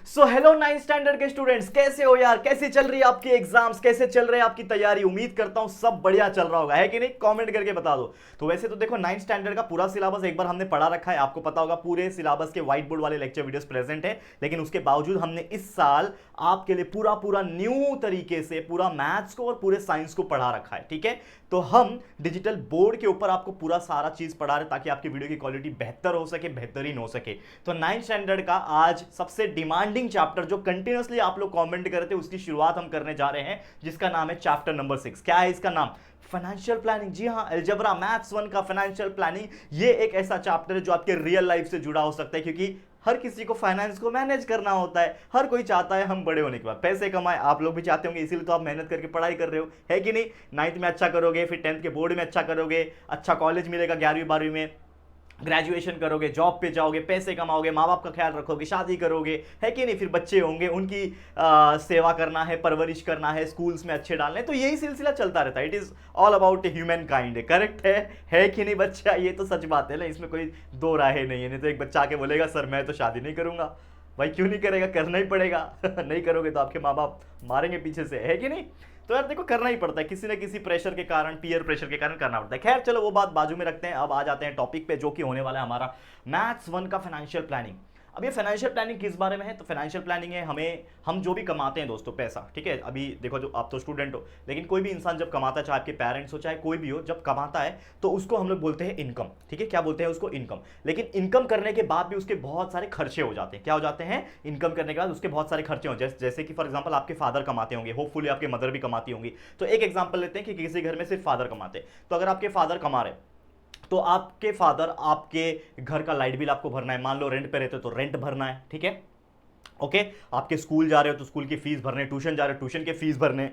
So hello 9th standard के students, कैसे हो यार? कैसी चल रही है आपकी एग्जाम्स? कैसे चल रहे हैं आपकी तैयारी? उम्मीद करता हूं सब बढ़िया चल रहा होगा, है कि नहीं? कमेंट करके बता दो। तो वैसे तो देखो 9th स्टैंडर्ड का पूरा सिलेबस एक बार हमने पढ़ा रखा है, आपको पता होगा पूरे सिलेबस के व्हाइट बोर्ड वाले लेक्चर वीडियोस प्रेजेंट है। लेकिन उसके बावजूद हमने इस साल आपके लिए पूरा पूरा न्यू तरीके से पूरा मैथ्स को और पूरे साइंस को पढ़ा रखा है, ठीक है? तो हम डिजिटल बोर्ड के ऊपर आपको पूरा सारा चीज पढ़ा रहे ताकि आपकी वीडियो की क्वालिटी बेहतर हो सके, बेहतरीन हो सके। तो 9th स्टैंडर्ड का आज सबसे डिमांडिंग चैप्टर जो कंटिन्यूअसली आप लोग कमेंट करते हैं उसकी शुरुआत हम करने जा रहे हैं, जिसका नाम है चैप्टर नंबर 6। क्या है इसका नाम? Financial planning. जी हाँ, अलजेब्रा मैथ्स 1 का फाइनेंशियल प्लानिंग। ये एक ऐसा चैप्टर है जो आपके रियल लाइफ से जुड़ा हो सकता है, क्योंकि हर किसी को फाइनेंस को मैनेज करना होता है। हर कोई चाहता है हम बड़े होने के बाद पैसे कमाए, आप लोग भी चाहते होंगे, इसीलिए तो आप मेहनत करके पढ़ाई कर रहे हो, है कि नहीं? 9th में अच्छा करोगे, फिर 10th के बोर्ड में अच्छा करोगे, अच्छा कॉलेज मिलेगा 11वीं 12वीं में, ग्रेजुएशन करोगे, जॉब पे जाओगे, पैसे कमाओगे, माँ बाप का ख्याल रखोगे, शादी करोगे, है कि नहीं? फिर बच्चे होंगे, उनकी सेवा करना है, परवरिश करना है, स्कूल्स में अच्छे डालने, तो यही सिलसिला चलता रहता है। It is all about human kind. है, करेक्ट है कि नहीं बच्चा? ये तो सच बात है ना, इसमें कोई दो राहें नहीं है। नहीं तो एक बच्चा आके बोलेगा सर मैं तो शादी नहीं करूंगा। भाई क्यों नहीं करेगा? करना ही पड़ेगा। नहीं करोगे तो आपके माँ बाप मारेंगे पीछे से, है कि नहीं? तो यार देखो, करना ही पड़ता है, किसी न किसी प्रेशर के कारण, पीयर प्रेशर के कारण करना पड़ता है। खैर चलो वो बात बाजू में रखते हैं, अब आ जाते हैं टॉपिक पे जो कि होने वाला है हमारा मैथ्स 1 का फाइनेंशियल प्लानिंग। अब ये फाइनेंशियल प्लानिंग किस बारे में है? तो फाइनेंशियल प्लानिंग है हम जो भी कमाते हैं दोस्तों पैसा, ठीक है? अभी देखो, जो आप तो स्टूडेंट हो, लेकिन कोई भी इंसान जब कमाता है, चाहे आपके पेरेंट्स हो चाहे कोई भी हो, जब कमाता है तो उसको हम लोग बोलते हैं इनकम, ठीक है? क्या बोलते हैं उसको? इनकम। लेकिन इनकम करने के बाद भी उसके बहुत सारे खर्चे हो जाते हैं। क्या हो जाते हैं? इनकम करने के बाद उसके बहुत सारे खर्चे हो, जैसे कि फॉर एग्जाम्पल आपके फादर कमाते होंगे, होपफुली आपके मदर भी कमाती होंगी। तो एक एग्जाम्पल लेते हैं कि किसी घर में सिर्फ फादर कमाते, तो अगर आपके फादर कमा रहे तो आपके फादर आपके घर का लाइट बिल आपको भरना है, मान लो रेंट पे रहते हो तो रेंट भरना है, ठीक है? ओके, आपके स्कूल जा रहे हो तो स्कूल की फीस भरने, ट्यूशन जा रहे हो ट्यूशन के फीस भरने,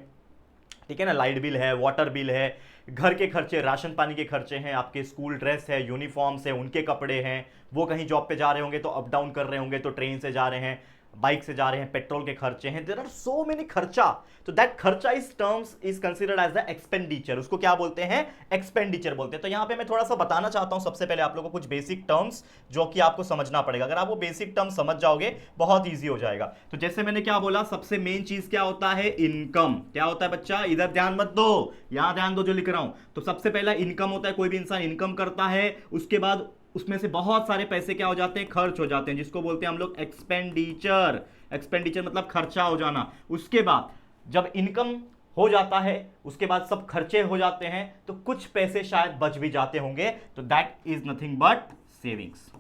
ठीक है ना? लाइट बिल है, वाटर बिल है, घर के खर्चे, राशन पानी के खर्चे हैं, आपके स्कूल ड्रेस है, यूनिफॉर्म्स है, उनके कपड़े हैं, वो कहीं जॉब पे जा रहे होंगे तो अप डाउन कर रहे होंगे, तो ट्रेन से जा रहे हैं, बाइक से जा रहे हैं, पेट्रोल के खर्चे हैं, देयर आर सो मेनी खर्चा। तो दैट खर्चा is terms is considered as the expenditure. उसको क्या बोलते हैं? एक्सपेंडिचर बोलते हैं। तो यहां पे मैं थोड़ा सा बताना चाहता हूं सबसे पहले आप लोगों को कुछ बेसिक टर्म्स जो कि आपको समझना पड़ेगा। अगर आप वो बेसिक टर्म्स समझ जाओगे बहुत ईजी हो जाएगा। तो जैसे मैंने क्या बोला, सबसे मेन चीज क्या होता है? इनकम। क्या होता है बच्चा? इधर ध्यान मत दो, यहां ध्यान दो जो लिख रहा हूं। तो सबसे पहला इनकम होता है, कोई भी इंसान इनकम करता है, उसके बाद उसमें से बहुत सारे पैसे क्या हो जाते हैं? खर्च हो जाते हैं, जिसको बोलते हैं हम लोग एक्सपेंडिचर। एक्सपेंडिचर मतलब खर्चा हो जाना। उसके बाद जब इनकम हो जाता है, उसके बाद सब खर्चे हो जाते हैं, तो कुछ पैसे शायद बच भी जाते होंगे, तो that is nothing but savings,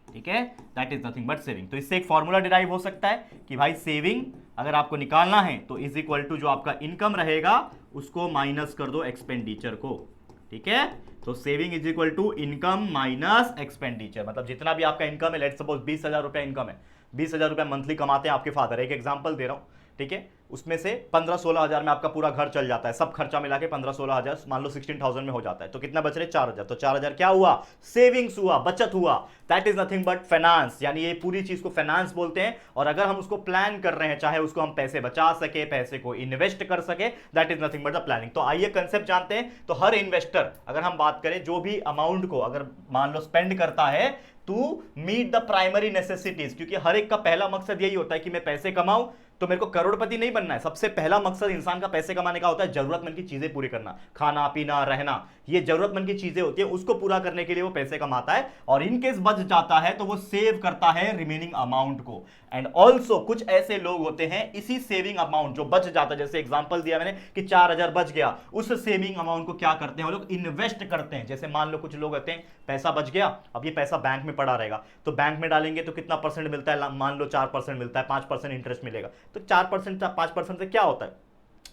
ठीक है? That is nothing but saving. तो इससे एक फॉर्मूला डिराइव हो सकता है कि भाई सेविंग अगर आपको निकालना है तो इज इक्वल टू जो आपका इनकम रहेगा उसको माइनस कर दो एक्सपेंडिचर को, ठीक है? तो saving is equal to income minus expenditure. मतलब जितना भी आपका इनकम है, लेट्स सपोज 20,000 रुपया इनकम है, 20,000 रुपया मंथली कमाते हैं आपके फादर, एक एग्जांपल दे रहा हूं, ठीक है? उसमें से 15-16 हजार में आपका पूरा घर चल जाता है, सब खर्चा मिला के 15-16 हजार, मान लो 16,000 में हो जाता है, तो कितना बच रहे? 4,000। तो 4,000 क्या हुआ? सेविंग्स हुआ, बचत हुआ। That is nothing but finance, यानी ये पूरी चीज को फाइनेंस बोलते हैं। और अगर हम उसको प्लान कर रहे हैं, चाहे उसको हम पैसे बचा सके, पैसे को इन्वेस्ट कर सके, that is nothing but the planning. तो आइए कंसेप्ट जानते हैं। तो हर इन्वेस्टर, अगर हम बात करें, जो भी अमाउंट को अगर मान लो स्पेंड करता है to meet the primary necessities, क्योंकि हर एक का पहला मकसद यही होता है कि मैं पैसे कमाऊं, तो मेरे को करोड़पति नहीं बनना है। सबसे पहला मकसद इंसान का पैसे कमाने का होता है जरूरतमंद की चीजें पूरी करना, खाना पीना रहना, ये जरूरतमंद की चीजें होती है, उसको पूरा करने के लिए वो पैसे कमाता है। और इनकेस बच जाता है तो वो सेव करता है रिमेनिंग अमाउंट को। एंड ऑल्सो कुछ ऐसे लोग होते हैं, इसी सेविंग अमाउंट जो बच जाता है, जैसे एग्जांपल दिया मैंने कि 4,000 बच गया, उस सेविंग अमाउंट को क्या करते हैं वो लोग? इन्वेस्ट करते हैं। जैसे मान लो कुछ लोग कहते हैं पैसा बच गया, अब ये पैसा बैंक में पड़ा रहेगा, तो बैंक में डालेंगे तो कितना परसेंट मिलता है? मान लो 4% मिलता है, 5% इंटरेस्ट मिलेगा, तो 4% 5% से क्या होता है?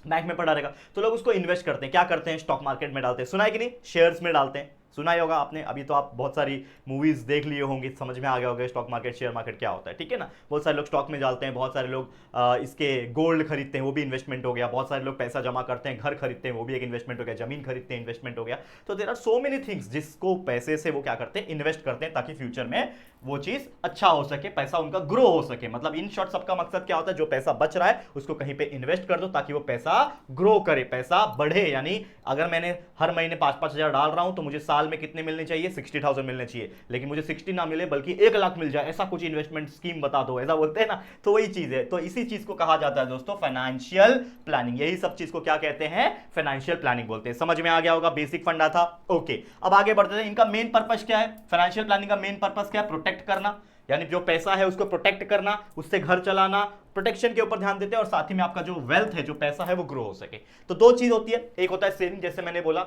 बैंक में पड़ा रहेगा। तो लोग उसको इन्वेस्ट करते हैं। क्या करते हैं? स्टॉक मार्केट में डालते हैं। सुना है कि नहीं? शेयर्स में डालते हैं, सुना ही होगा आपने। अभी तो आप बहुत सारी मूवीज देख लिए होंगे, समझ में आ गया होगा स्टॉक मार्केट, शेयर मार्केट क्या होता है, ठीक है ना? बहुत सारे लोग स्टॉक में डालते हैं, बहुत सारे लोग इसके गोल्ड खरीदते हैं, वो भी इन्वेस्टमेंट हो गया। बहुत सारे लोग पैसा जमा करते हैं, घर खरीदते हैं, वो भी एक इन्वेस्टमेंट हो गया। जमीन खरीदते हैं, इन्वेस्टमेंट हो गया। तो there are so many things जिसको पैसे से वो क्या करते हैं? इन्वेस्ट करते हैं, ताकि फ्यूचर में वो चीज अच्छा हो सके, पैसा उनका ग्रो हो सके। मतलब इन शॉर्ट सबका मकसद क्या होता है? जो पैसा बच रहा है उसको कहीं पे इन्वेस्ट कर दो ताकि वो पैसा ग्रो करे, पैसा बढ़े। यानी अगर मैंने हर महीने 5-5 हजार डाल रहा हूं तो मुझे साल साल में कितने मिलने चाहिए, 60,000 मिलने चाहिए, लेकिन मुझे 60 ना मिले बल्कि 1 लाख मिल जाए, ऐसा कुछ इन्वेस्टमेंट स्कीम बता दो, ऐसा बोलते हैं ना, तो वही चीज है। तो इसी चीज को कहा जाता है दोस्तों फाइनेंशियल प्लानिंग। यही सब चीज को क्या कहते हैं, फाइनेंशियल प्लानिंग बोलते हैं। समझ में आ गया होगा, बेसिक फंडा था। ओके, अब आगे बढ़ते हैं। इनका मेन पर्पस क्या है, फाइनेंशियल प्लानिंग का मेन पर्पस क्या है, प्रोटेक्ट करना, यानी जो पैसा है उसको प्रोटेक्ट करना, उससे घर चलाना, प्रोटेक्शन के ऊपर ध्यान देते हैं, और साथ ही में आपका जो वेल्थ है, जो पैसा है, वो ग्रो हो सके। तो दो चीज होती है, एक होता है सेविंग, जैसे मैंने बोला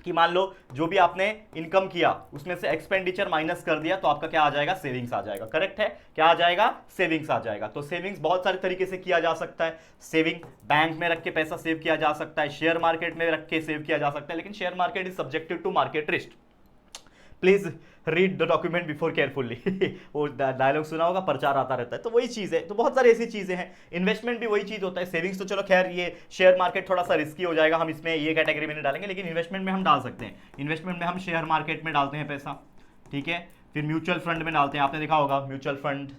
कि मान लो जो भी आपने इनकम किया उसमें से एक्सपेंडिचर माइनस कर दिया तो आपका क्या आ जाएगा, सेविंग्स आ जाएगा। करेक्ट है, क्या आ जाएगा, सेविंग्स आ जाएगा। तो सेविंग्स बहुत सारे तरीके से किया जा सकता है। सेविंग बैंक में रख के पैसा सेव किया जा सकता है, शेयर मार्केट में रख के सेव किया जा सकता है, लेकिन share market is subjected to market risk. Please read the document before carefully वो डायलॉग सुना होगा, प्रचार आता रहता है। तो वही चीज है, तो बहुत सारी ऐसी चीजें हैं। इन्वेस्टमेंट भी वही चीज होता है। सेविंग्स तो चलो खैर, ये शेयर मार्केट थोड़ा सा रिस्की हो जाएगा, हम इसमें ये कैटेगरी में नहीं डालेंगे, लेकिन इन्वेस्टमेंट में हम डाल सकते हैं। इन्वेस्टमेंट में हम शेयर मार्केट में डालते हैं पैसा, ठीक है, फिर म्यूचुअल फंड में डालते हैं। आपने देखा होगा म्यूचुअल फंड,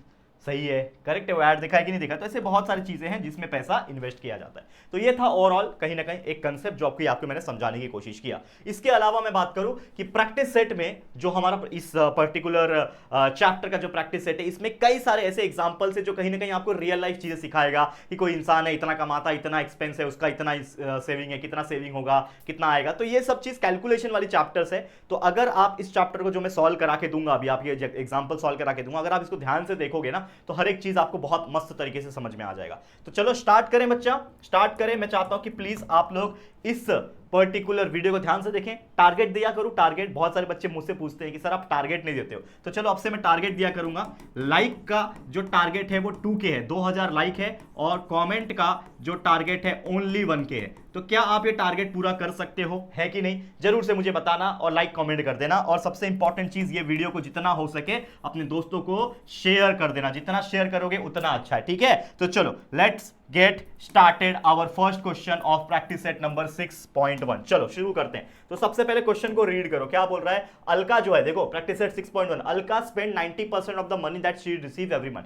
सही है, करेक्ट है, वो ऐड दिखा है कि नहीं दिखा। तो ऐसे बहुत सारी चीजें हैं जिसमें पैसा इन्वेस्ट किया जाता है। तो ये था ओवरऑल कहीं ना कहीं एक कंसेप्ट जो आपको मैंने समझाने की कोशिश किया। इसके अलावा मैं बात करूं कि प्रैक्टिस सेट में जो हमारा इस पर्टिकुलर चैप्टर का जो प्रैक्टिस सेट है, इसमें कई सारे ऐसे एग्जांपल्स है जो कहीं ना कहीं आपको रियल लाइफ चीजें सिखाएगा कि कोई इंसान है, इतना कमाता, इतना एक्सपेंस है उसका, इतना सेविंग है, कितना सेविंग होगा, कितना आएगा। तो ये सब चीज कैलकुलेशन वाली चैप्टर्स है। तो अगर आप इस चैप्टर को जो मैं सॉल्व करा के दूंगा, अभी आप ये एग्जाम्पल सॉल्व करा के दूंगा, अगर आप इसको ध्यान से देखोगे ना तो हर एक चीज आपको बहुत मस्त तरीके से समझ में आ जाएगा। तो चलो स्टार्ट करें बच्चा, स्टार्ट करें। मैं चाहता हूं कि प्लीज आप लोग इस पर्टिकुलर वीडियो को ध्यान से देखें। टारगेट दिया करूं, टारगेट। बहुत सारे बच्चे मुझसे पूछते हैं कि सर आप टारगेट नहीं देते हो, तो चलो अब से मैं टारगेट दिया करूंगा। लाइक का जो टारगेट है वो 2K है, 2000 लाइक है, और कमेंट का जो टारगेट है ओनली 1K है। तो क्या आप ये टारगेट पूरा कर सकते हो, है कि नहीं, जरूर से मुझे बताना और लाइक कमेंट कर देना। और सबसे इंपॉर्टेंट चीज, ये वीडियो को जितना हो सके अपने दोस्तों को शेयर कर देना, जितना शेयर करोगे उतना अच्छा है, ठीक है। तो चलो let's get started our first question of practice set number 6.1। चलो शुरू करते हैं। तो सबसे पहले क्वेश्चन को रीड करो, क्या बोल रहा है। अलका जो है, देखो practice set 6.1, Alka spend 90% of the money that she receive every month.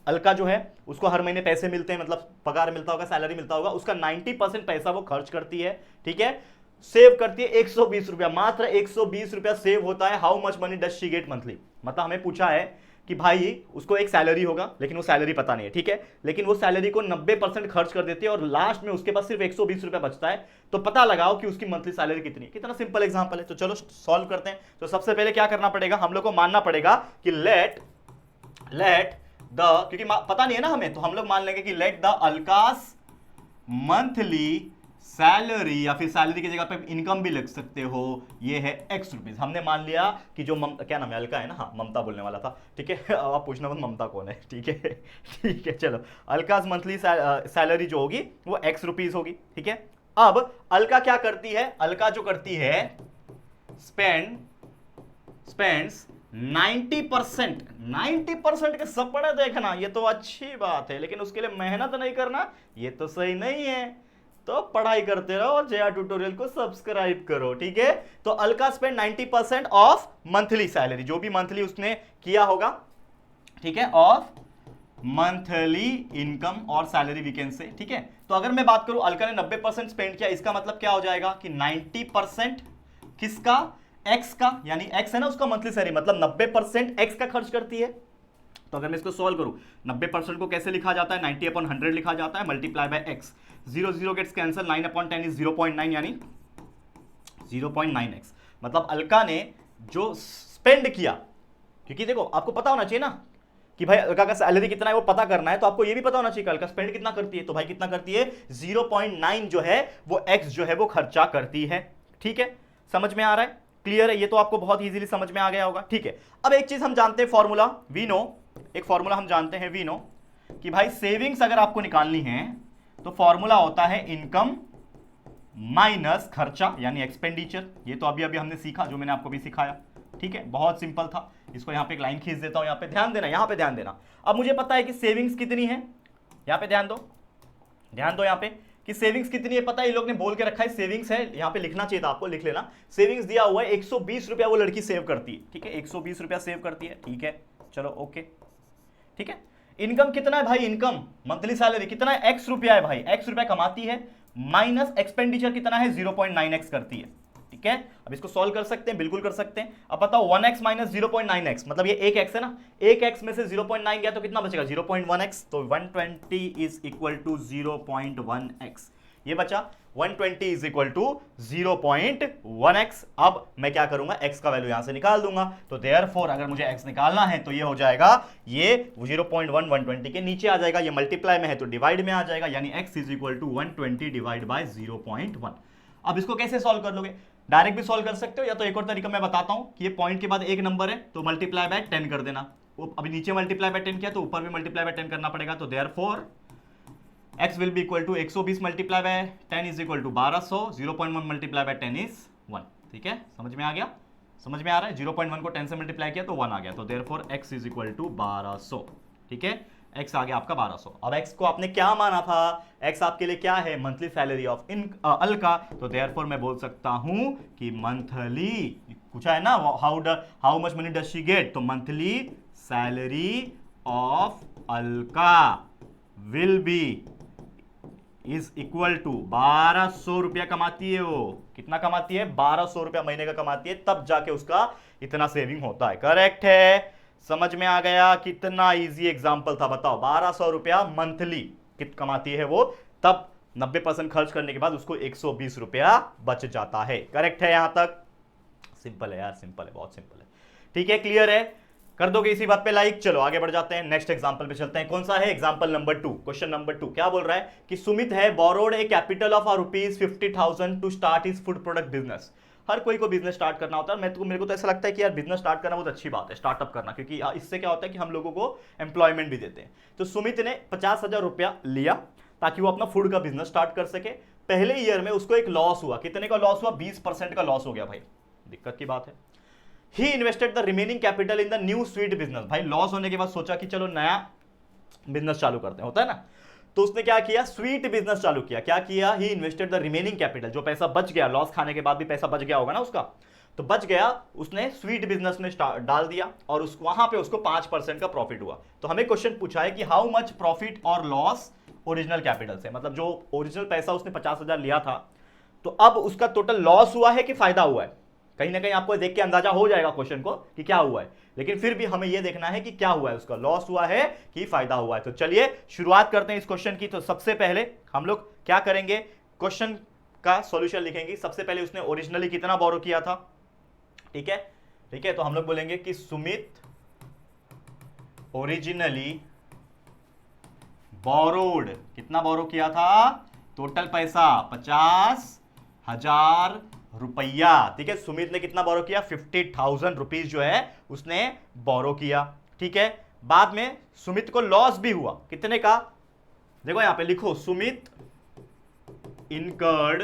Alka जो है उसको हर महीने पैसे मिलते हैं, मतलब पगार मिलता होगा, सैलरी मिलता होगा, उसका 90% पैसा वो खर्च करती है, ठीक है। सेव करती है 120 रुपया, मात्र 120 रुपया सेव होता है। How much money does she gate monthly. मतलब हमें पूछा है कि भाई उसको एक सैलरी होगा, लेकिन वो सैलरी पता नहीं है, ठीक है, लेकिन वो सैलरी को 90% खर्च कर देती है और लास्ट में उसके पास सिर्फ 120 रुपया बचता है। तो पता लगाओ कि उसकी मंथली सैलरी कितनी है। कितना सिंपल एग्जांपल है। तो चलो सॉल्व करते हैं। तो सबसे पहले क्या करना पड़ेगा, हम लोग को मानना पड़ेगा कि लेट द, क्योंकि पता नहीं है ना हमें, तो हम लोग मान लेंगे कि लेट द अलकास मंथली सैलरी, या फिर सैलरी की जगह पे इनकम भी लिख सकते हो, ये है X रुपीज। हमने मान लिया कि जो क्या नाम है, अलका है ना, हाँ ममता बोलने वाला था, ठीक है। आप पूछना मत ममता कौन है, ठीक है ठीक है। चलो अलकास मंथली सैलरी जो होगी वो X रुपीज होगी, ठीक है। अब अलका क्या करती है, अलका जो करती है स्पेंड्स 90% के सपने देखना, ये तो अच्छी बात है, लेकिन उसके लिए मेहनत नहीं करना, ये तो सही नहीं है। तो पढ़ाई करते रहो और JR ट्यूटोरियल को सब्सक्राइब करो, ठीक है। तो Alka spend 90% of monthly salary, जो भी मंथली उसने किया होगा, ठीक है, ऑफ मंथली इनकम और सैलरी वी कैन से, ठीक है। तो अगर मैं बात करूं अलका ने 90% स्पेंड किया, इसका मतलब क्या हो जाएगा कि 90% किसका, X का, यानी X है ना उसका मंथली सैलरी, मतलब 90% X का खर्च करती है। तो अगर मैं इसको सॉल्व करूं, 90% को कैसे लिखा जाता है, 90/100 लिखा जाता है, multiply by X। 0 gets cancel, 9/10 is 0.9, यानी 0.9x। मतलब अलका ने जो स्पेंड किया, क्योंकि देखो आपको पता होना चाहिए ना कि भाई अलका का सैलरी कितना है, वो पता करना है, तो आपको ये भी पता होना चाहिए कि अलका स्पेंड कितना करती है। तो भाई कितना करती है, 0.9 जो है वो X जो है वो खर्चा करती है, ठीक है। समझ में आ रहा है, क्लियर है, ये तो आपको बहुत इजीली समझ में आ गया होगा, ठीक है। अब एक चीज हम जानते हैं, फॉर्मूला वी नो, एक फॉर्मूला हम जानते हैं, वी नो, कि भाई सेविंग्स अगर आपको निकालनी है तो फॉर्मूला होता है इनकम माइनस खर्चा, यानी एक्सपेंडिचर। ये तो अभी हमने सीखा, जो मैंने आपको भी सिखाया, ठीक है, बहुत सिंपल था। इसको यहां पे एक लाइन खींच देता हूं, यहां पे ध्यान देना, यहां पे ध्यान देना। अब मुझे पता है कि सेविंग्स कितनी है, यहां पे ध्यान दो यहां पे कि सेविंग्स कितनी है, पता है, ये लोग ने बोल के रखा है सेविंग्स है, यहां पे लिखना चाहिए था आपको, लिख लेना। सेविंग्स दिया हुआ है 120 रुपया वो लड़की सेव करती है, ठीक है, 120 रुपया सेव करती है, ठीक है, चलो ओके, ठीक है। इनकम कितना है भाई, इनकम मंथली सैलरी कितना है, X रुपया है भाई, X रुपया कमाती है, माइनस एक्सपेंडिचर कितना है, 0.9x करती है, ठीक है। अब इसको सॉल्व कर सकते हैं, बिल्कुल कर सकते हैं। अब बताओ 1x माइनस 0.9x, मतलब ये एक x है ना, एक x में से 0.9 गया तो कितना बचेगा 0.1x, तो 120 इज इक्वल टू 0.1x, ये बचा 120 इज इक्वल टू 0.1x। अब मैं क्या करूंगा, x का वैल्यू यहां से निकाल दूंगा, तो देयरफॉर अगर मुझे x निकालना है तो ये हो जाएगा, ये 0.1 120 के नीचे आ जाएगा, ये मल्टीप्लाई में है तो डिवाइड में आ जाएगा, यानी x is equal to 120 divide by 0.1। अब इसको कैसे सॉल्व कर लोगे, डायरेक्ट भी सॉल्व कर सकते हो, या तो एक और तरीका मैं बताता हूं कि ये पॉइंट के बाद एक नंबर है तो मल्टीप्लाई बाय 10 कर देना, अभी नीचे मल्टीप्लाई बाय 10 किया तो ऊपर भी मल्टीप्लाई बाय 10 करना पड़ेगा, तो therefore x will be equal to 120 multiply by 10 is equal to 1200, 0.1 multiply by 10 is 1, ठीक है, समझ में आ गया, समझ में आ रहा है, 0.1 को 10 से मल्टीप्लाई किया तो 1 आ गया, तो therefore x is equal to 1200, ठीक है, x आ गया आपका 1200। अब x को आपने क्या माना था, x आपके लिए क्या है, मंथली सैलरी ऑफ अलका, तो देयरफॉर मैं बोल सकता हूं कि मंथली, पूछा है ना how much money does she get, तो monthly salary of Alka will be is equal to 1200 रुपया कमाती है, वो कितना कमाती है 1200 रुपया महीने का कमाती है, तब जाके उसका इतना सेविंग होता है, करेक्ट है, समझ में आ गया, कितना इजी एग्जांपल था, बताओ 1200 रुपया मंथली कित कमाती है वो, तब 90% खर्च करने के बाद उसको 120 रुपया बच जाता है, करेक्ट है, यहां तक सिंपल है यार, सिंपल है, बहुत सिंपल है, ठीक है, क्लियर है, कर दोगे इसी बात पे लाइक। चलो आगे बढ़ जाते हैं, नेक्स्ट एग्जांपल पे चलते हैं, कौन सा है, एग्जांपल नंबर 2, क्वेश्चन नंबर 2 क्या बोल रहा है कि सुमित है borrowed a capital of ₹50,000 to start his food product business. हर कोई को बिजनेस स्टार्ट करना होता है, मेरे को तो ऐसा लगता है कि यार बिजनेस स्टार्ट करना बहुत अच्छी बात है, स्टार्टअप करना, क्योंकि इससे क्या होता है कि हम लोगों को एम्प्लॉयमेंट भी देते हैं। तो सुमित ने 50,000 रुपया लिया ताकि वो अपना फूड का बिजनेस स्टार्ट कर सके। पहले ईयर में उसको एक लॉस हुआ, कितने का लॉस हुआ, 20% का लॉस हो गया भाई, दिक्कत की बात है। He invested the remaining capital in the new sweet business, भाई लॉस होने के बाद सोचा कि चलो नया बिजनेस चालू करते हैं, होता है ना, तो उसने क्या किया, स्वीट बिजनेस चालू किया। क्या किया, ही इन्वेस्टेड द रिमेनिंग कैपिटल, जो पैसा बच गया, लॉस खाने के बाद भी पैसा बच गया होगा ना उसका, तो बच गया, उसने स्वीट बिजनेस में डाल दिया और वहां पे उसको 5% का प्रॉफिट हुआ। तो हमें क्वेश्चन पूछा है कि हाउ मच प्रॉफिट और लॉस ओरिजिनल कैपिटल से, मतलब जो ओरिजिनल पैसा उसने 50,000 लिया था, तो अब उसका टोटल लॉस हुआ है कि फायदा हुआ है। कहीं ना कहीं आपको देख के अंदाजा हो जाएगा क्वेश्चन को कि क्या हुआ है, लेकिन फिर भी हमें यह देखना है कि क्या हुआ है, उसका लॉस हुआ है कि फायदा हुआ है। तो चलिए शुरुआत करते हैं इस क्वेश्चन की। तो सबसे पहले हम लोग क्या करेंगे, क्वेश्चन का सॉल्यूशन लिखेंगे। सबसे पहले उसने ओरिजिनली कितना बोरो किया था, ठीक है, ठीक है, तो हम लोग बोलेंगे कि सुमित ओरिजिनली बोरोड, कितना बोरो किया था, टोटल पैसा 50,000 रुपया, ठीक है, सुमित ने कितना बोरो किया, 50,000 रुपीज जो है उसने बोरो किया, ठीक है। बाद में सुमित को लॉस भी हुआ, कितने का, देखो यहां पे लिखो, सुमित इनकर्ड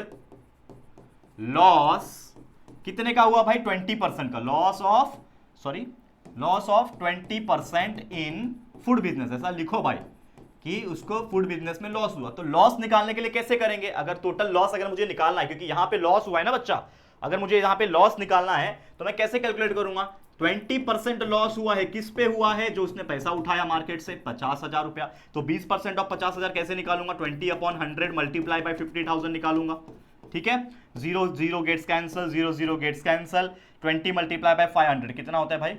लॉस, कितने का हुआ भाई, 20% का loss of 20% in food business, ऐसा लिखो भाई कि उसको फूड बिजनेस में लॉस हुआ। तो लॉस निकालने के लिए कैसे करेंगे, अगर टोटल लॉस अगर मुझे निकालना है, क्योंकि यहां पे लॉस हुआ है ना बच्चा, अगर मुझे यहां पे लॉस निकालना है तो मैं कैसे कैलकुलेट करूंगा, 20% लॉस हुआ है, किस पे हुआ है, जो उसने पैसा उठाया मार्केट से 50,000 रुपया, तो 20% ऑफ 50,000 कैसे निकालूंगा, 20/100 मल्टीप्लाई बाय 50,000 निकालूंगा, ठीक है, 0 gets cancel, 0 gets cancel, 20 multiply by 500 कितना होता है भाई,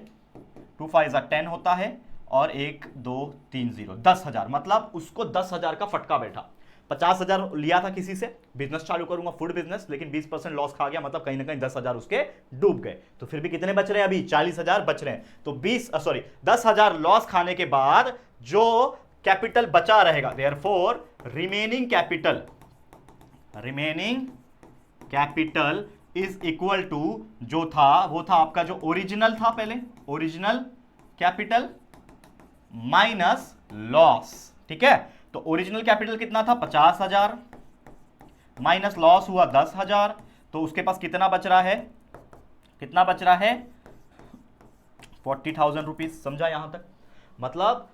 2 5 10 होता है, और 1 2 3 0 10,000, मतलब उसको 10,000 का फटका बैठा। 50,000 लिया था किसी से, बिजनेस चालू करूंगा फूड बिजनेस, लेकिन 20% लॉस खा गया, मतलब कहीं ना कहीं 10,000 उसके डूब गए। तो फिर भी कितने बच रहे हैं, अभी 40,000 बच रहे हैं। तो 10,000 लॉस खाने के बाद जो कैपिटल बचा रहेगा, therefore remaining capital is equal to, जो था वो था आपका जो ओरिजिनल था, पहले ओरिजिनल कैपिटल माइनस लॉस, ठीक है। तो ओरिजिनल कैपिटल कितना था, 50,000 माइनस लॉस हुआ 10,000, तो उसके पास कितना बच रहा है, 40,000 रुपीज, समझा यहां तक, मतलब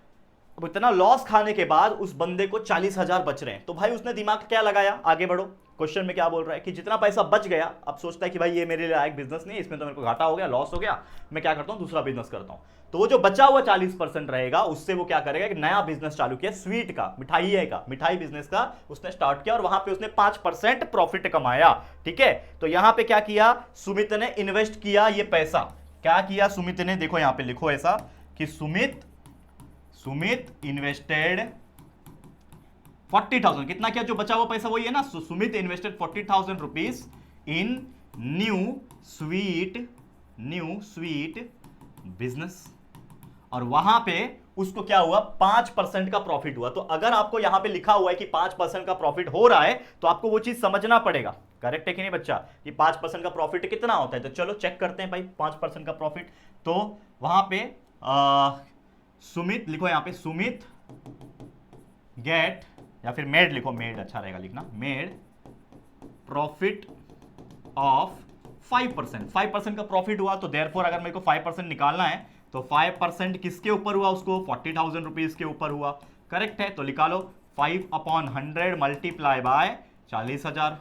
अब इतना लॉस खाने के बाद उस बंदे को 40,000 बच रहे हैं। तो भाई उसने दिमाग क्या लगाया, आगे बढ़ो, क्वेश्चन में क्या बोल रहा है कि जितना पैसा बच गया, अब सोचता है कि भाई ये मेरे लिए लायक बिजनेस नहीं है, इसमें तो मेरे को घाटा हो गया, लॉस हो गया, मैं क्या करता हूं, दूसरा बिजनेस करता हूं। तो वो जो बचा हुआ 40% रहेगा, उससे वो क्या करेगा, एक नया बिजनेस चालू किया, स्वीट का, मिठाई बिजनेस का उसने स्टार्ट किया, और वहां पे उसने 5% प्रॉफिट कमाया। ठीक है, तो यहां पे क्या किया, सुमित ने इन्वेस्ट किया ये पैसा। क्या किया सुमित ने, देखो यहां पे लिखो ऐसा कि सुमित इन्वेस्टेड 40,000, कितना क्या, जो बचा हुआ पैसा वही है ना, Sumit invested 40,000 rupees in new sweet business, और वहां पे उसको क्या हुआ, 5% का प्रॉफिट हुआ। तो अगर आपको यहां पे लिखा हुआ है कि 5% का प्रॉफिट हो रहा है, तो आपको वो चीज समझना पड़ेगा, करेक्ट है कि नहीं बच्चा, कि 5% का प्रॉफिट कितना होता है। तो चलो चेक करते हैं भाई 5% का प्रॉफिट। तो वहां पे सुमित लिखो, यहां पे सुमित गेट, या फिर मेड लिखो, मेड अच्छा रहेगा लिखना, मेड प्रॉफिट ऑफ 5% का प्रॉफिट हुआ। तो देयरफॉर अगर मेरे को 5% निकालना है, तो 5% किसके ऊपर हुआ, उसको 40,000 रुपीज के ऊपर हुआ, करेक्ट है। तो निकालो 5/100 मल्टीप्लाई बाय 40,000,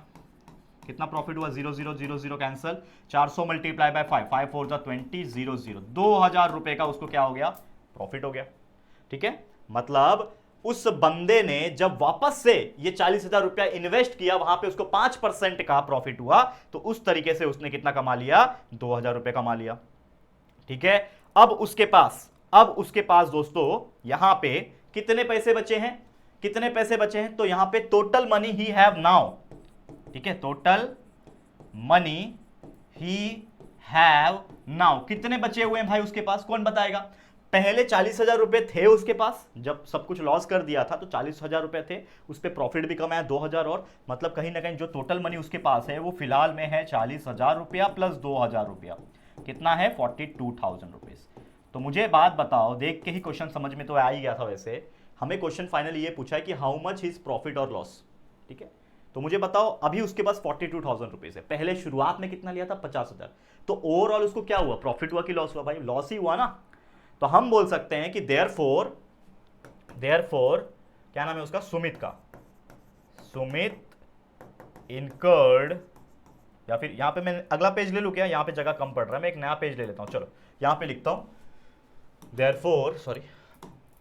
कितना प्रॉफिट हुआ, 0000 कैंसल, 400 मल्टीप्लाई बाय 5, 5 4 20, 00, 2,000 रुपए का उसको क्या हो गया, प्रॉफिट हो गया। ठीक है, मतलब उस बंदे ने जब वापस से ये 40,000 रुपया इन्वेस्ट किया, वहां पे उसको 5% का प्रॉफिट हुआ, तो उस तरीके से उसने कितना कमा लिया, 2,000 रुपए कमा लिया। ठीक है, अब उसके पास दोस्तों यहां पे कितने पैसे बचे हैं, तो यहां पे total money he have now, ठीक है, total money he have now, कितने बचे हुए हैं भाई उसके पास, कौन बताएगा। पहले 40,000 रुपए थे उसके पास, जब सब कुछ लॉस कर दिया था तो 40,000 रुपए थे, उस पर प्रॉफिट भी कमाया 2,000, और मतलब कहीं ना कहीं जो टोटल मनी उसके पास है वो फिलहाल में है 40,000 रुपया प्लस 2,000 रुपया, कितना है 42,000 रुपीज। तो मुझे बात बताओ, देख के ही क्वेश्चन समझ में तो आ ही गया था, वैसे हमें क्वेश्चन फाइनली ये पूछा है कि हाउ मच इज प्रॉफिट और लॉस। ठीक है, तो मुझे बताओ अभी उसके पास 42,000 रुपीज है, पहले शुरुआत में कितना लिया था, 50,000, तो ओवरऑल उसको क्या हुआ, प्रॉफिट हुआ कि लॉस हुआ, भाई लॉस ही हुआ ना। तो हम बोल सकते हैं कि देयरफॉर क्या नाम है उसका, सुमित इनकर्ड, या फिर यहां पे मैं अगला पेज ले लूं क्या, यहां पे जगह कम पड़ रहा है, मैं एक नया पेज ले लेता हूं, चलो यहां पे लिखता हूं,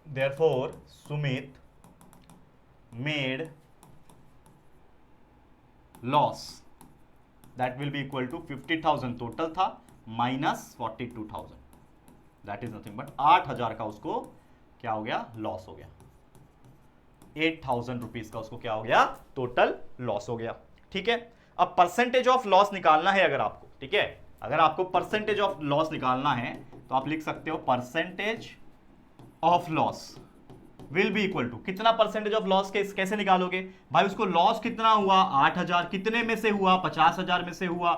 therefore Sumit made loss, that will be equal to 50,000 total था minus 42,000, that is nothing but 8,000 का उसको क्या हो गया, लॉस हो गया, 8,000 रुपीज का उसको क्या हो गया, टोटल लॉस हो गया। ठीक है, अब परसेंटेज ऑफ लॉस निकालना है अगर आपको, ठीक है, अगर आपको परसेंटेज ऑफ लॉस निकालना है तो आप लिख सकते हो percentage of loss will be equal to, कितना परसेंटेज ऑफ लॉस कैसे निकालोगे भाई, उसको लॉस कितना हुआ 8,000, कितने में से हुआ, 50,000 में से हुआ,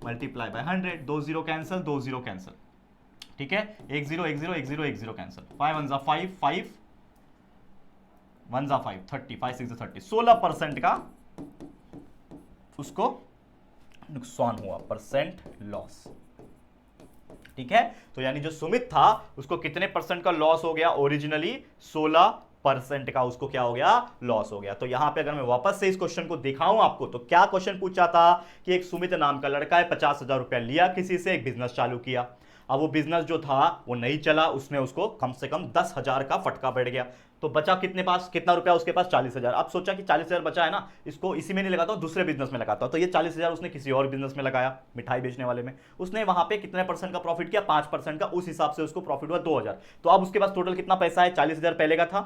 मल्टीप्लाई बाय 100, 2 0 कैंसल, 2 0 कैंसल, ठीक है, 1 0 1 0 1 0 1 0 कैंसल, 5 1 5 5 1 5 30, 5 6 30, 16% का उसको नुकसान हुआ, परसेंट लॉस। ठीक है, तो यानी जो सुमित था उसको कितने परसेंट का लॉस हो गया, ओरिजिनली 16% का उसको क्या हो गया, लॉस हो गया। तो यहां पे अगर मैं वापस से इस क्वेश्चन को दिखाऊं आपको, तो क्या क्वेश्चन पूछा था कि एक सुमित नाम का लड़का है, 50,000 रुपया लिया किसी से, एक बिजनेस चालू किया, अब वो बिजनेस जो था वो नहीं चला, उसने उसको कम से कम 10,000 का फटका बैठ गया, तो बचा कितने पास, कितना रुपया उसके पास, 40,000। अब सोचा कि 40,000 बचा है ना, इसको इसी में नहीं लगाता हूं, दूसरे बिजनेस में लगाता हूं, तो ये 40,000 उसने किसी और बिजनेस में लगाया, मिठाई बेचने वाले में, उसने वहां पे कितने परसेंट का प्रॉफिट किया, 5% का, उस हिसाब से उसको प्रॉफिट हुआ 2,000। तो अब उसके पास टोटल कितना पैसा है, 40,000 पहले का था,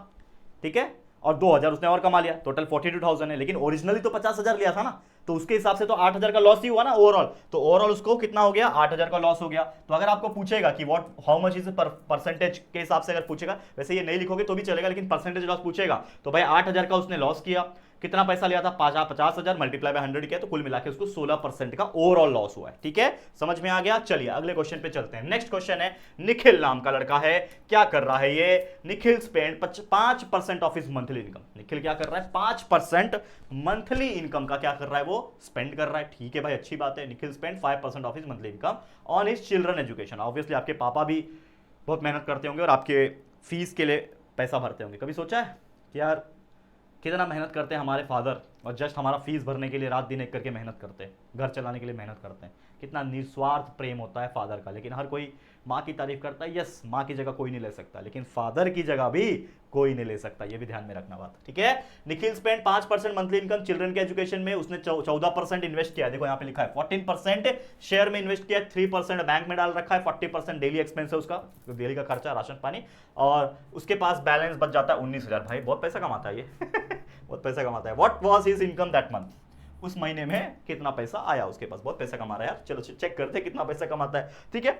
ठीक है, और 2,000 उसने और कमा लिया, टोटल 42,000 है, लेकिन ओरिजिनली तो 50,000 लिया था ना, तो उसके हिसाब से तो 8,000 का लॉस ही हुआ ना ओवरऑल, तो ओवरऑल उसको कितना हो गया, 8,000 का लॉस हो गया। तो अगर आपको पूछेगा कि what how much is percentage के हिसाब से अगर पूछेगा, वैसे ये नहीं लिखोगे तो भी चलेगा, लेकिन परसेंटेज लॉस पूछेगा, तो भाई 8,000 का उसने लॉस किया, कितना पैसा लिया था, 50,000 मल्टीप्लाई बाय 100 किया, तो कुल मिला के उसको 16% का ओवरऑल लॉस हुआ है। ठीक है, समझ में आ गया। चलिए अगले क्वेश्चन पे चलते हैं। नेक्स्ट क्वेश्चन है, निखिल नाम का लड़का है, क्या कर रहा है ये, Nikhil spend 5% of his monthly income, Nikhil क्या कर रहा है, 5% मंथली इनकम का क्या कर रहा है, वो स्पेंड कर रहा है। ठीक है भाई, अच्छी बात है, Nikhil spend 5% of his monthly income on his children education. Obviously आपके पापा भी बहुत मेहनत करते होंगे और आपके फीस के लिए पैसा भरते होंगे। कभी सोचा है कि यार कितना मेहनत करते हैं हमारे फादर, और जस्ट हमारा फीस भरने के लिए रात दिन एक करके मेहनत करते हैं, घर चलाने के लिए मेहनत करते हैं। कितना निस्वार्थ प्रेम होता है फादर का। लेकिन हर कोई माँ की तारीफ करता है, यस माँ की जगह कोई नहीं ले सकता, लेकिन फादर की जगह भी कोई नहीं ले सकता, ये भी ध्यान में रखना बात, ठीक है। Nikhil spend 5% monthly income children के एजुकेशन में, उसने 14% इन्वेस्ट किया, देखो यहाँ पे लिखा है 14% शेयर में इन्वेस्ट किया, 3% बैंक में डाल रखा है, 40% डेली एक्सपेंस है उसका, डेली का खर्चा राशन पानी, और उसके पास बैलेंस बच जाता है 19,000। भाई बहुत पैसा कमाता है ये बहुत पैसा कमाता है। What was his income that month, उस महीने में कितना पैसा आया उसके पास, बहुत पैसा कमा रहा है यार। चलो चेक करते हैं कितना पैसा कमाता है, ठीक है।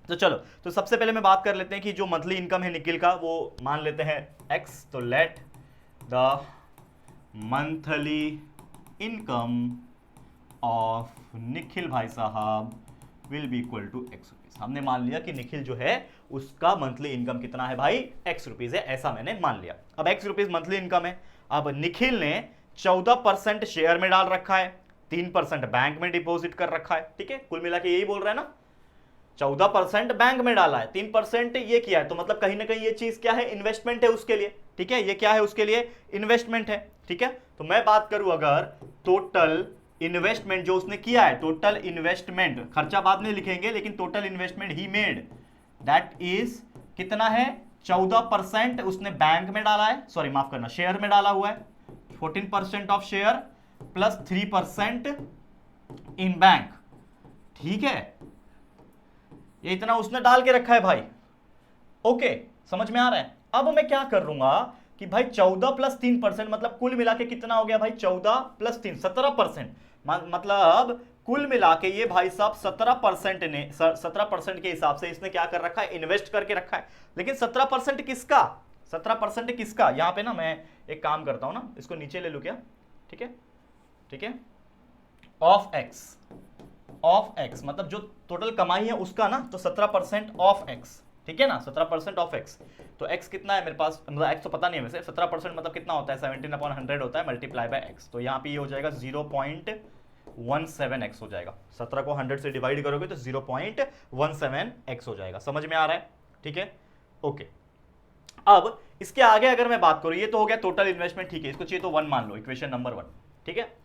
तो चलो, तो सबसे पहले मैं बात कर लेते हैं कि जो मंथली इनकम है निखिल का, वो मान लेते हैं x। तो let the monthly income of Nikhil भाई साहब will be equal to x rupees. हमने मान लिया कि निखिल जो है उसका मंथली इनकम कितना है भाई, x रुपीज है, ऐसा मैंने मान लिया। अब x रुपीज मंथली इनकम है। अब निखिल ने 14% शेयर में डाल रखा है, 3% बैंक में डिपॉजिट कर रखा है, ठीक है। कुल मिला के यही बोल रहा है ना, 14% बैंक में डाला है, 3% ये किया है, तो मतलब कहीं ना कहीं ये चीज क्या है, इन्वेस्टमेंट है उसके लिए, ठीक है। ये क्या है उसके लिए, इन्वेस्टमेंट है, ठीक है। तो मैं बात करूं अगर टोटल इन्वेस्टमेंट जो उसने किया है, टोटल इन्वेस्टमेंट, खर्चा बाद में लिखेंगे, लेकिन total investment he made that is कितना है, 14% उसने बैंक में डाला है, सॉरी माफ करना, शेयर में डाला हुआ है, 14% of share plus 3% in bank, ठीक है। ये इतना उसने डाल के रखा है भाई, ओके, समझ में आ रहा है। अब मैं क्या कर लूंगा कि भाई 14 प्लस 3%, मतलब कुल मिला के कितना हो गया भाई, 14 प्लस 3 17%, मतलब कुल मिला के ये भाई साहब 17% ने 17% के हिसाब से इसने क्या कर रखा है, इन्वेस्ट करके रखा है। लेकिन 17% किसका, 17% किसका, यहां पे ना मैं एक काम करता हूं ना, इसको नीचे ले लूं क्या, ठीक है, ठीक है, ऑफ एक्स, मतलब जो टोटल कमाई है उसका ना, तो 17% ऑफ एक्स, ठीक है ना, 17% ऑफ एक्स। तो एक्स कितना है मेरे पास, मतलब एक्स तो पता नहीं है वैसे, 17% मतलब कितना होता है, 17/100 होता है, मल्टीप्लाई बाय एक्स। तो यहाँ पे ये हो जाएगा 0.17x हो जाएगा, 17 को 100 से डिवाइड करोगे तो 0.17x हो जाएगा। समझ में आ रहा है, ठीक है, ओके। अब इसके आगे अगर मैं बात करूं, ये तो हो गया टोटल इन्वेस्टमेंट, ठीक है, इसको चाहिए तो 1 मान लो, इक्वेशन नंबर 1, ठीक है।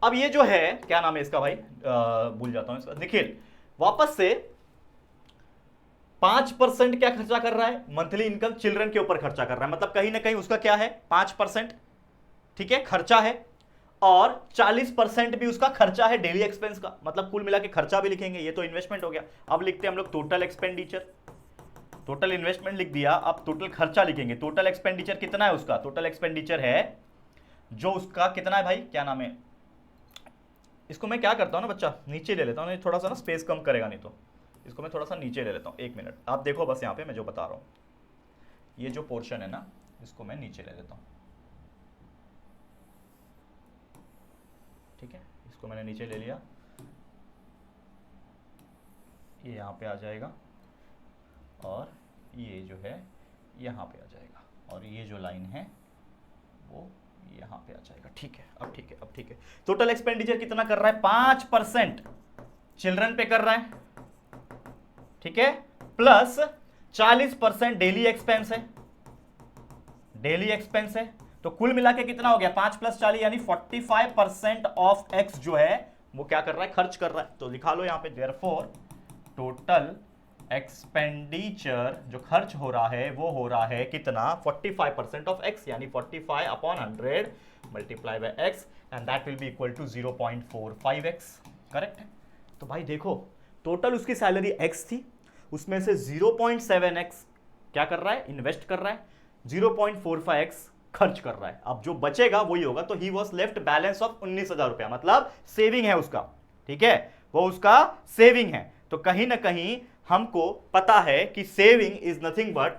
अब ये जो है, क्या नाम है इसका भाई, भूल जाता हूं इसका, निखिल वापस से 5% क्या खर्चा कर रहा है, मंथली इनकम चिल्ड्रन के ऊपर खर्चा कर रहा है, मतलब कहीं ना कहीं उसका क्या है 5%, ठीक है, खर्चा है, और 40% भी उसका खर्चा है डेली एक्सपेंस का, मतलब कुल मिला के खर्चा भी लिखेंगे, ये तो इन्वेस्टमेंट हो गया। अब लिखते हैं हम लोग टोटल एक्सपेंडिचर, टोटल इन्वेस्टमेंट लिख दिया, अब टोटल खर्चा लिखेंगे। टोटल एक्सपेंडिचर कितना है उसका, टोटल एक्सपेंडिचर है जो उसका कितना है भाई, क्या नाम है, इसको मैं क्या करता हूं ना बच्चा, नीचे ले लेता हूं, थोड़ा सा ना स्पेस कम करेगा, नहीं तो इसको मैं थोड़ा सा नीचे ले लेता हूं, 1 मिनट आप देखो बस, यहाँ पे मैं जो बता रहा हूं, ये जो पोर्शन है ना, इसको मैं नीचे ले लेता हूं, ठीक है, इसको मैंने नीचे ले लिया, ये यहाँ पे आ जाएगा, और ये जो है यहाँ पे आ जाएगा, और ये जो लाइन है वो यहाँ पे आ जाएगा, ठीक है। अब ठीक है, अब ठीक है, टोटल एक्सपेंडिचर कितना कर रहा है, 5% चिल्ड्रन पे कर रहा है, ठीक है, प्लस 40% डेली एक्सपेंस है, डेली एक्सपेंस है, तो कुल मिला के कितना हो गया, 5 + 40 यानी 45% ऑफ एक्स जो है वो क्या कर रहा है, खर्च कर रहा है। तो लिखा लो यहाँ पे, देयरफॉर टोटल एक्सपेंडिचर जो खर्च हो रहा है वो हो रहा है कितना, 45% ऑफ एक्स, यानी 45/100 multiply by x, and that will be equal to 0.45x, correct है। तो भाई देखो, टोटल उसकी सैलरी एक्स थी, उसमें से 0.7x क्या कर रहा है, इन्वेस्ट कर रहा है, 0.45x खर्च कर रहा है। अब जो बचेगा वही होगा, तो he was left balance of 19,000 रुपया, मतलब सेविंग है उसका, ठीक है, वो उसका सेविंग है। तो कहीं ना कहीं हमको पता है कि सेविंग इज नथिंग बट,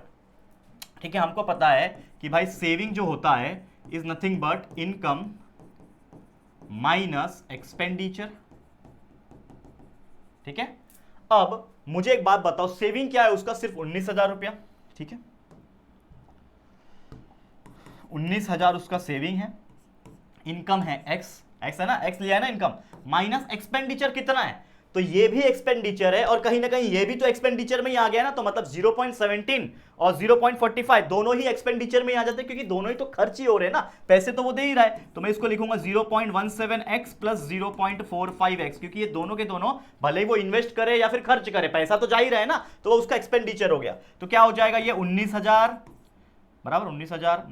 ठीक है, हमको पता है कि भाई सेविंग जो होता है is nothing but income minus expenditure, ठीक है। अब मुझे एक बात बताओ, सेविंग क्या है उसका, सिर्फ 19,000 रुपया, ठीक है, 19,000 उसका सेविंग है, इनकम है एक्स, एक्स है ना, एक्स लिया है ना इनकम, माइनस एक्सपेंडिचर कितना है, तो ये भी एक्सपेंडिचर है और कहीं ना कहीं ये भी तो एक्सपेंडिचर में ही आ गया ना, तो मतलब 0.17 और 0.45 दोनों ही एक्सपेंडिचर में आ जाते हैं, क्योंकि दोनों ही तो खर्च ही हो रहे हैं ना, पैसे तो वो दे ही रहा है। तो मैं इसको लिखूंगा 0.17x प्लस 0.45x, क्योंकि ये दोनों के दोनों भले ही वो इन्वेस्ट करे या फिर खर्च करे, पैसा तो जा ही रहा है ना, तो वो उसका एक्सपेंडिचर हो गया। तो क्या हो जाएगा ये 19,000 बराबर 19,000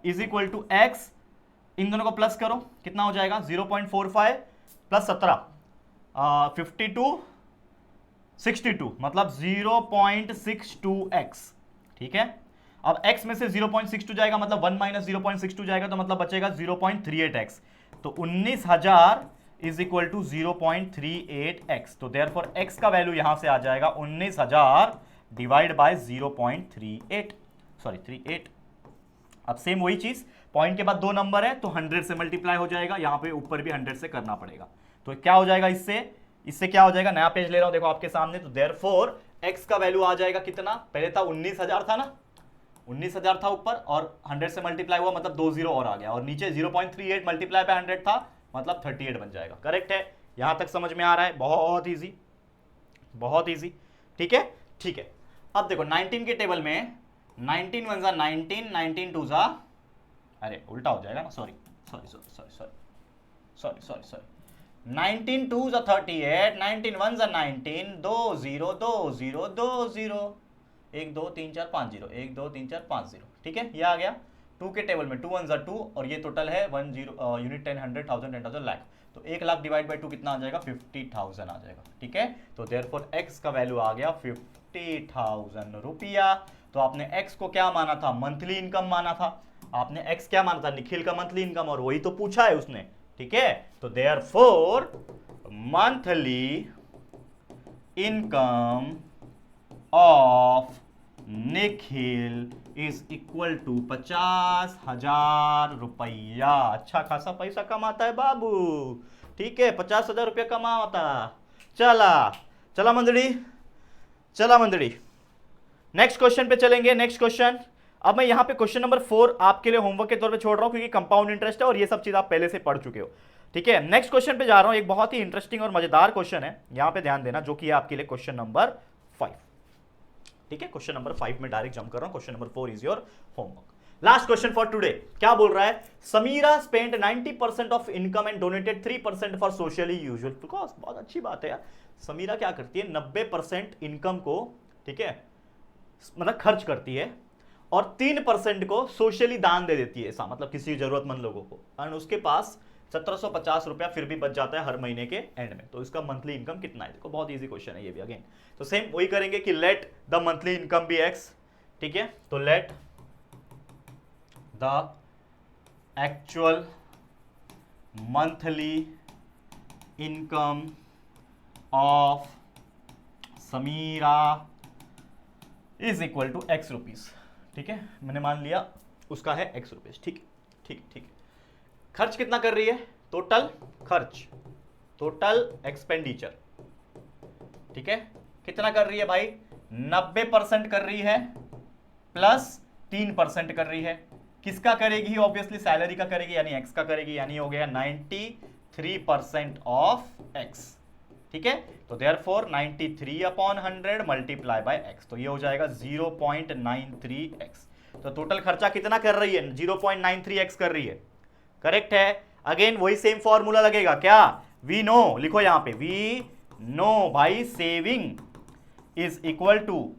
इज इक्वल टू एक्स, इन दोनों को प्लस करो, कितना हो जाएगा 0.45 प्लस 17 52 62 मतलब 0.62x। ठीक है, अब x में से 0.62 जाएगा मतलब 1 माइनस 0.62 जाएगा, तो मतलब बचेगा 0.38x। तो 19,000 इज इक्वल टू 0.38x। तो देयरफॉर x का वैल्यू यहां से आ जाएगा 19,000 डिवाइड बाय 0.38 सॉरी 38। अब सेम वही चीज, पॉइंट के बाद दो नंबर है तो 100 से मल्टीप्लाई हो जाएगा, यहां पे ऊपर भी 100 से करना पड़ेगा। तो क्या हो जाएगा इससे क्या हो जाएगा, नया पेज ले रहा हूं देखो आपके सामने। तो देयरफॉर x का वैल्यू आ जाएगा कितना, पहले था 19,000 था ना, 19,000 था ऊपर और 100 से मल्टीप्लाई हुआ मतलब 2 जीरो और आ गया, और नीचे 0.38 मल्टीप्लाई बाय 100 था मतलब 38 बन जाएगा। करेक्ट है, यहां तक समझ में आ रहा है, बहुत इजी बहुत इजी। ठीक है ठीक है। अब देखो 19 के टेबल में 19 वन जा 19, 19 टू जा, अरे उल्टा हो जाएगा ना, sorry sorry sorry sorry sorry sorry sorry sorry 19 टू जा 38, 19 वन जा 19, 2 0 2 0 2 0 1 2 3 4 5 0 1 2 3 4 5 0। ठीक है, ये आ गया 2 के टेबल में 2 वन जा 2 और ये टोटल है 1 0 यूनिट 10 100 1000 10,000 लाख, तो 1 लाख डिवाइड बाय 2 कितना आ जाएगा 50,000 आ जाएगा। ठीक है, तो देयरफॉर x का वैल्यू आ गया 50,000 रुपया। तो आपने x को क्या माना था, मंथली इनकम माना था, आपने x क्या माना था, निखिल का मंथली इनकम, और वही तो पूछा है उसने। ठीक है, तो therefore monthly income of Nikhil is equal to 50,000 रुपया। अच्छा खासा पैसा कमाता है बाबू। ठीक है, 50,000 रुपया कमाता। चला मंडली, नेक्स्ट क्वेश्चन पे चलेंगे। नेक्स्ट क्वेश्चन, अब मैं यहां पे क्वेश्चन नंबर 4 आपके लिए होमवर्क के तौर पे छोड़ रहा हूं, क्योंकि कंपाउंड इंटरेस्ट है और ये सब चीज आप पहले से पढ़ चुके हो। ठीक है, नेक्स्ट क्वेश्चन पे जा रहा हूं, एक बहुत ही इंटरेस्टिंग और मजेदार क्वेश्चन है, यहां पे ध्यान देना, जो कि है आपके लिए क्वेश्चन नंबर 5। ठीक है, क्वेश्चन नंबर 5 में डायरेक्ट जंप कर रहा हूं, question number 4 is your homework. Last question for today, क्या बोल रहा है, Samira spent 90% of income and donated 3% for socially usual cause. बहुत अच्छी बात है यार, समीरा क्या करती है, 90% इनकम को, ठीक है, मतलब खर्च करती है और 3% को सोशली दान दे देती है, ऐसा मतलब किसी जरूरतमंद लोगों को, और उसके पास 1750 रुपया फिर भी बच जाता है हर महीने के एंड में। तो इसका मंथली इनकम कितना है, देखो बहुत इजी क्वेश्चन है ये भी। अगेन तो सेम वही करेंगे कि let the monthly income be x. ठीक है, तो let the actual monthly income of Samira is equal to x rupees. ठीक है, मैंने मान लिया उसका है एक्स रुपीज। ठीक ठीक ठीक। खर्च कितना कर रही है, टोटल खर्च, टोटल एक्सपेंडिचर, ठीक है, कितना कर रही है भाई, 90% कर रही है प्लस 3% कर रही है। किसका करेगी, ऑब्वियसली सैलरी का करेगी, यानी एक्स का करेगी, यानी हो गया 93% ऑफ एक्स। ठीक है, तो therefore 93 upon 100 multiply by x, तो ये हो जाएगा 0.93x। तो टोटल खर्चा कितना कर रही है, 0.93x कर रही है। करेक्ट है, अगेन वही सेम फॉर्मूला लगेगा, क्या, वी नो, लिखो यहां पे वी नो भाई, saving is equal to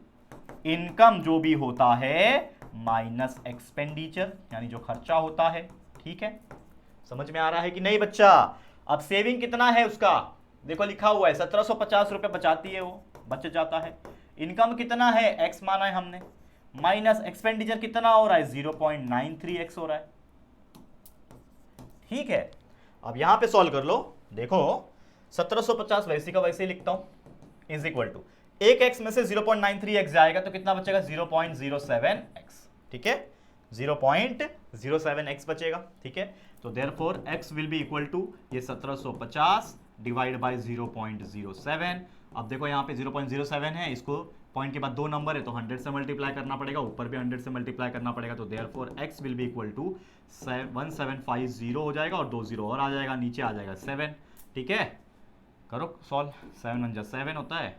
income जो भी होता है माइनस एक्सपेंडिचर, यानी जो खर्चा होता है। ठीक है, समझ में आ रहा है कि नहीं बच्चा। अब सेविंग कितना है उसका, देखो लिखा हुआ है 1750 रुपए बचाती है, वो बच जाता है। इनकम कितना है, एक्स माना है हमने, माइनस एक्सपेंडिचर कितना हो रहा है, 0.93x हो रहा है। ठीक है, अब यहां पे सॉल्व कर लो, देखो 1750 वैसे का वैसे ही लिखता हूं, इज इक्वल टू एक एक्स में से 0.93x जाएगा तो कितना बचेगा, 0.07x। ठीक है, 0.07x बचेगा। ठीक है, तो therefore x will be equal to ये 1750 डिवाइड बाय 0.07। अब देखो यहाँ पे 0.07 है, इसको पॉइंट के बाद दो नंबर है तो 100 से मल्टीप्लाई करना पड़ेगा, ऊपर भी 100 से मल्टीप्लाई करना पड़ेगा, तो therefore x will be equal to 1750 हो जाएगा और 2 0 और आ जाएगा, नीचे आ जाएगा 7। ठीक है, करो सॉल्व। 7 1 7 होता है,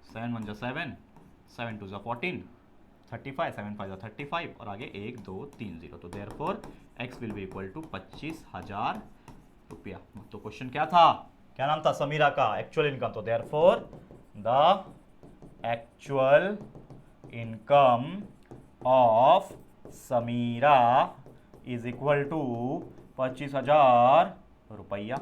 7 1 7, 7 2 14, 35, 7 5 35 और आगे 1 2 3 0। तो therefore x will be equal to 25,000 रुपया। तो क्वेश्चन क्या था, क्या नाम था समीरा का, एक्चुअल इनकम। तो therefore the actual income of Samira is equal to 25,000 रुपया।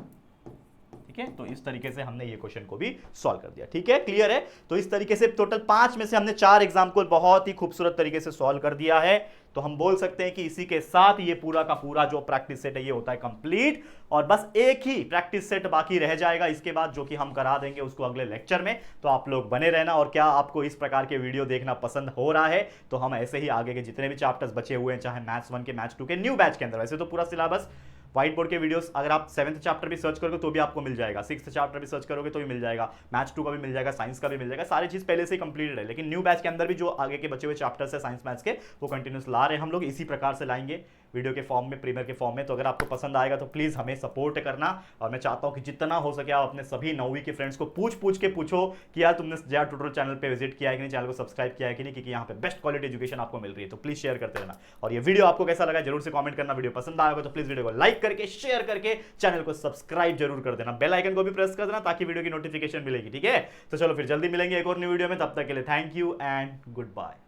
ठीक है, तो इस तरीके से हमने ये क्वेश्चन को भी सॉल्व कर दिया। ठीक है, क्लियर है। तो इस तरीके से टोटल 5 में से हमने 4 एग्जाम को बहुत ही खूबसूरत तरीके से सॉल्व कर दिया है। तो हम बोल सकते हैं कि इसी के साथ ये पूरा का पूरा जो प्रैक्टिस सेट है ये होता है कंप्लीट, और बस एक ही प्रैक्टिस सेट बाकी रह जाएगा इसके बाद, जो कि हम करा देंगे उसको अगले लेक्चर में। तो आप लोग बने रहना। और क्या आपको इस प्रकार के वीडियो देखना पसंद हो रहा है, तो हम ऐसे ही आगे के जितने भी चैप्टर्स बचे हुए हैं, चाहे मैथ्स 1 के मैथ्स 2 के न्यू बैच के अंदर, वैसे तो पूरा सिलेबस व्हाइट बोर्ड के वीडियोस अगर आप 7th चैप्टर भी सर्च करोगे तो भी आपको मिल जाएगा, 6th चैप्टर भी सर्च करोगे तो भी मिल जाएगा, मैथ्स 2 का भी मिल जाएगा, साइंस का भी मिल जाएगा, सारी चीज पहले से ही कंप्लीटेड है। लेकिन न्यू बैच के अंदर भी जो आगे के बचे हुए चैप्टर्स है साइंस मैथ्स के, वो कंटिन्यूस ला रहे हैं हम लोग, इसी प्रकार से लाएंगे वीडियो के फॉर्म में, प्रीमियर के फॉर्म में। तो अगर आपको पसंद आएगा तो प्लीज हमें सपोर्ट करना। और मैं चाहता हूं कि जितना हो सके आप अपने सभी 9वीं के फ्रेंड्स को पूछ के पूछो कि यार तुमने जया ट्यूटोरियल चैनल पे विजिट किया है कि नहीं, चैनल को सब्सक्राइब किया है कि नहीं, क्योंकि यहाँ पे बेस्ट क्वालिटी एजुकेशन आपको मिल रही है। तो प्लीज शेयर करते रहना। और ये वीडियो आपको कैसा लगा जरूर से कमेंट करना। वीडियो पसंद आएगा तो प्लीज वीडियो को लाइक करके, शेयर करके चैनल को सब्सक्राइब जरूर कर देना, बेल आइकन को भी प्रेस कर देना ताकि वीडियो की नोटिफिकेशन मिलेगी। ठीक है, तो चलो फिर जल्दी मिलेंगे एक और न्यू वीडियो में, तब तक के लिए thank you and good bye.